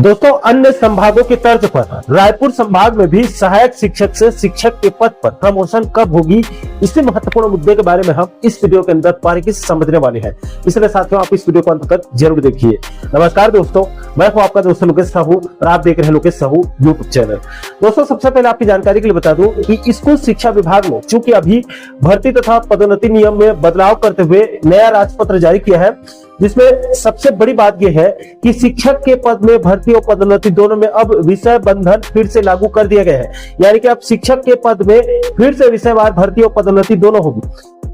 दोस्तों, अन्य संभागों की तर्ज पर रायपुर संभाग में भी सहायक शिक्षक से शिक्षक के पद पर प्रमोशन कब होगी, इसी महत्वपूर्ण मुद्दे के बारे में हम इस वीडियो के अंदर बारीकी से समझने वाले हैं। इसलिए साथियों, आप इस वीडियो को अंत तक जरूर देखिए। नमस्कार दोस्तों, मैं हूं आपका दोस्त लोकेश साहू और आप देख रहे हैं लोकेश साहू यूट्यूब चैनल। दोस्तों, सबसे पहले आपकी जानकारी के लिए बता दूं कि स्कूल शिक्षा विभाग ने चूंकि अभी भर्ती तथा पदोन्नति नियम में बदलाव करते हुए नया राजपत्र जारी किया है, जिसमें सबसे बड़ी बात यह है कि शिक्षक के पद में भर्ती और पदोन्नति दोनों में अब विषय बंधन फिर से लागू कर दिया गया है। यानी कि अब शिक्षक के पद में फिर से विषयवार भर्ती और पदोन्नति दोनों होगी।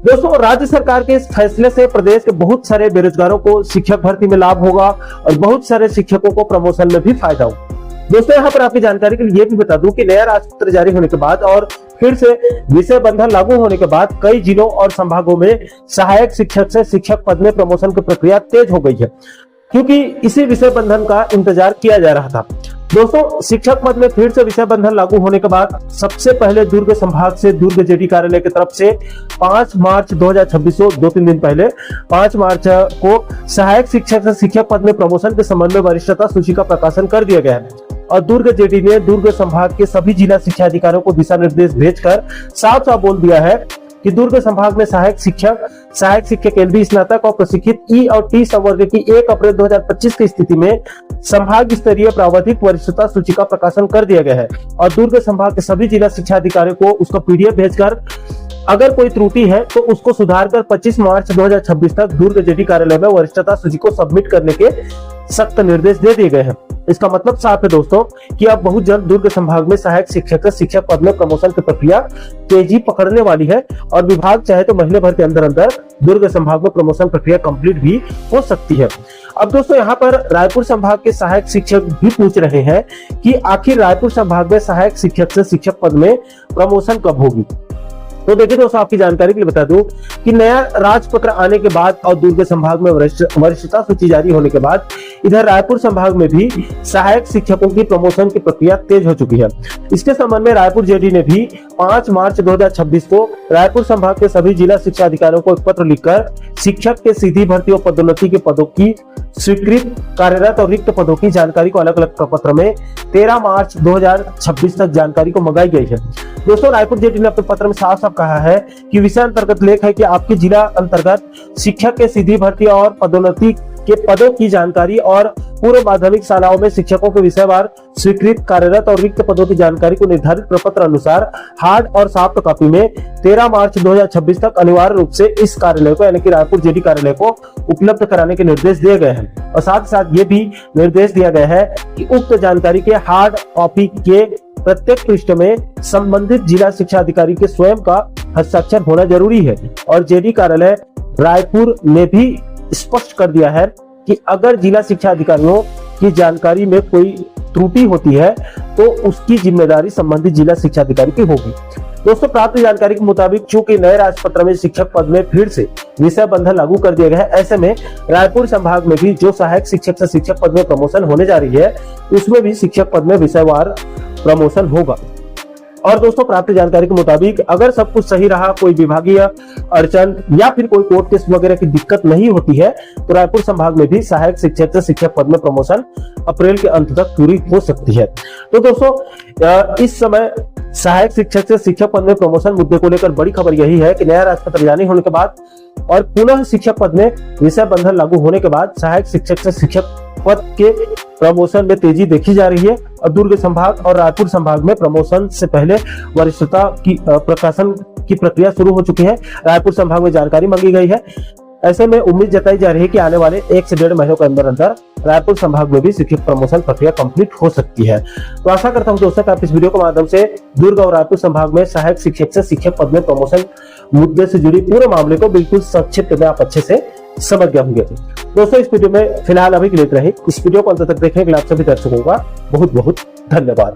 दोस्तों, राज्य सरकार के इस फैसले से प्रदेश के बहुत सारे बेरोजगारों को शिक्षक भर्ती में लाभ होगा और बहुत सारे शिक्षकों को प्रमोशन में भी फायदा होगा। दोस्तों, यहाँ पर आपकी जानकारी के लिए भी बता दूं कि नया राजपत्र जारी होने के बाद और फिर से विषय बंधन लागू होने के बाद कई जिलों और संभागों में सहायक शिक्षक से शिक्षक पद में प्रमोशन की प्रक्रिया तेज हो गई है, क्योंकि इसी विषय बंधन का इंतजार किया जा रहा था। दोस्तों, शिक्षक पद में फिर से विषय बंधन लागू होने के बाद सबसे पहले दुर्ग संभाग से दुर्ग जेडी कार्यालय की तरफ से 5 मार्च 2026 को 2-3 दिन पहले 5 मार्च को सहायक शिक्षक से शिक्षक पद में प्रमोशन के संबंध में वरिष्ठता सूची का प्रकाशन कर दिया गया है और दुर्ग जेडी ने दुर्ग संभाग के सभी जिला शिक्षा अधिकारियों को दिशा निर्देश भेजकर साफ साफ बोल दिया है कि दुर्ग संभाग में सहायक शिक्षक एलबी स्नातक और प्रशिक्षित ई और टी संवर्ग की 1 अप्रैल 2025 की स्थिति में संभाग स्तरीय प्रावधिक वरिष्ठता सूची का प्रकाशन कर दिया गया है और दुर्ग संभाग के सभी जिला शिक्षा अधिकारियों को उसका पीडीएफ भेजकर अगर कोई त्रुटि है तो उसको सुधारकर 25 मार्च 2026 तक दुर्ग जेडी कार्यालय में वरिष्ठता सूची को सबमिट करने के सख्त निर्देश दे दिए गए हैं। इसका मतलब साफ है दोस्तों कि अब बहुत जल्द दुर्ग संभाग में सहायक शिक्षक से शिक्षक पद में प्रमोशन की प्रक्रिया तेजी पकड़ने वाली है और विभाग चाहे तो महीने भर के अंदर अंदर दुर्ग संभाग में प्रमोशन प्रक्रिया कंप्लीट भी हो सकती है। अब दोस्तों, यहाँ पर रायपुर संभाग के सहायक शिक्षक भी पूछ रहे हैं कि आखिर रायपुर संभाग में सहायक शिक्षक से शिक्षक पद में प्रमोशन कब होगी। तो देखिए दोस्तों, आपकी जानकारी के लिए बता दूं कि नया राजपत्र आने के बाद और दुर्ग संभाग में वरिष्ठता सूची जारी होने के बाद इधर रायपुर संभाग में भी सहायक शिक्षकों की प्रमोशन की प्रक्रिया तेज हो चुकी है। इसके संबंध में रायपुर जेडी ने भी 5 मार्च 2026 को रायपुर संभाग के सभी जिला शिक्षा अधिकारियों को एक पत्र लिखकर शिक्षक के सीधी भर्ती और पदोन्नति के पदों की स्वीकृत कार्यरत और रिक्त पदों की जानकारी को अलग अलग प्रपत्र में 13 मार्च 2026 तक जानकारी को मंगाई गई है। दोस्तों, रायपुर जेडी ने अपने पत्र में साफ साफ कहा है कि विषय अंतर्गत लेख है कि आपके जिला अंतर्गत शिक्षक के सीधी भर्ती और पदोन्नति के पदों की जानकारी और पूर्व माध्यमिक शालाओं में शिक्षकों के विषयवार स्वीकृत कार्यरत और रिक्त पदों की जानकारी को निर्धारित प्रपत्र अनुसार हार्ड और सॉफ्ट कॉपी में 13 मार्च 2026 तक अनिवार्य रूप से इस कार्यालय को यानी कि रायपुर जेडी कार्यालय को उपलब्ध कराने के निर्देश दिए गए हैं और साथ ही साथ ये भी निर्देश दिया गया है कि उक्त जानकारी के हार्ड कॉपी के प्रत्येक पृष्ठ में संबंधित जिला शिक्षा अधिकारी के स्वयं का हस्ताक्षर होना जरूरी है। और जेडी कार्यालय रायपुर ने भी स्पष्ट कर दिया है कि अगर जिला शिक्षा अधिकारियों की जानकारी में कोई त्रुटि होती है तो उसकी जिम्मेदारी संबंधित जिला शिक्षा अधिकारी की होगी। दोस्तों, प्राप्त जानकारी के मुताबिक चूंकि नए राजपत्र में शिक्षक पद में फिर से विषय बंधन लागू कर दिया गया है, ऐसे में रायपुर संभाग में भी जो सहायक शिक्षक से शिक्षक पद में प्रमोशन होने जा रही है उसमें भी शिक्षक पद में विषयवार प्रमोशन होगा। और दोस्तों, प्राप्त जानकारी के मुताबिक अगर सब कुछ सही रहा, कोई विभागीय अड़चन या फिर कोई कोर्ट केस वगैरह की दिक्कत नहीं होती है तो रायपुर संभाग में भी सहायक शिक्षक से शिक्षक पद में प्रमोशन अप्रैल के अंत तक पूरी हो सकती है। तो दोस्तों, इस समय सहायक शिक्षक से शिक्षक पद में प्रमोशन मुद्दे को लेकर बड़ी खबर यही है कि नया राजपत्र जारी होने के बाद और पुनः शिक्षक पद में विषय बंधन लागू होने के बाद सहायक शिक्षक से शिक्षक पद के प्रमोशन में तेजी देखी जा रही है और दुर्ग संभाग और रायपुर संभाग में प्रमोशन से पहले वरिष्ठता की प्रकाशन की प्रक्रिया शुरू हो चुकी है। रायपुर संभाग में जानकारी मांगी गई है। ऐसे में उम्मीद जताई जा रही है कि आने वाले 1 से 1.5 महीनों के अंदर अंदर रायपुर संभाग में भी शिक्षक प्रमोशन प्रक्रिया कंप्लीट हो सकती है। तो आशा करता हूं दोस्तों कि आप इस वीडियो के माध्यम से दुर्ग और रायपुर संभाग में सहायक शिक्षक से शिक्षक पद में प्रमोशन मुद्दे से जुड़ी पूरे मामले को बिल्कुल संक्षिप्त में आप अच्छे से समझ गए होंगे। दोस्तों, इस वीडियो में फिलहाल अभी के लिए इतना ही। इस वीडियो को अंत तक देखने के लिए आप सभी दर्शकों का बहुत बहुत धन्यवाद।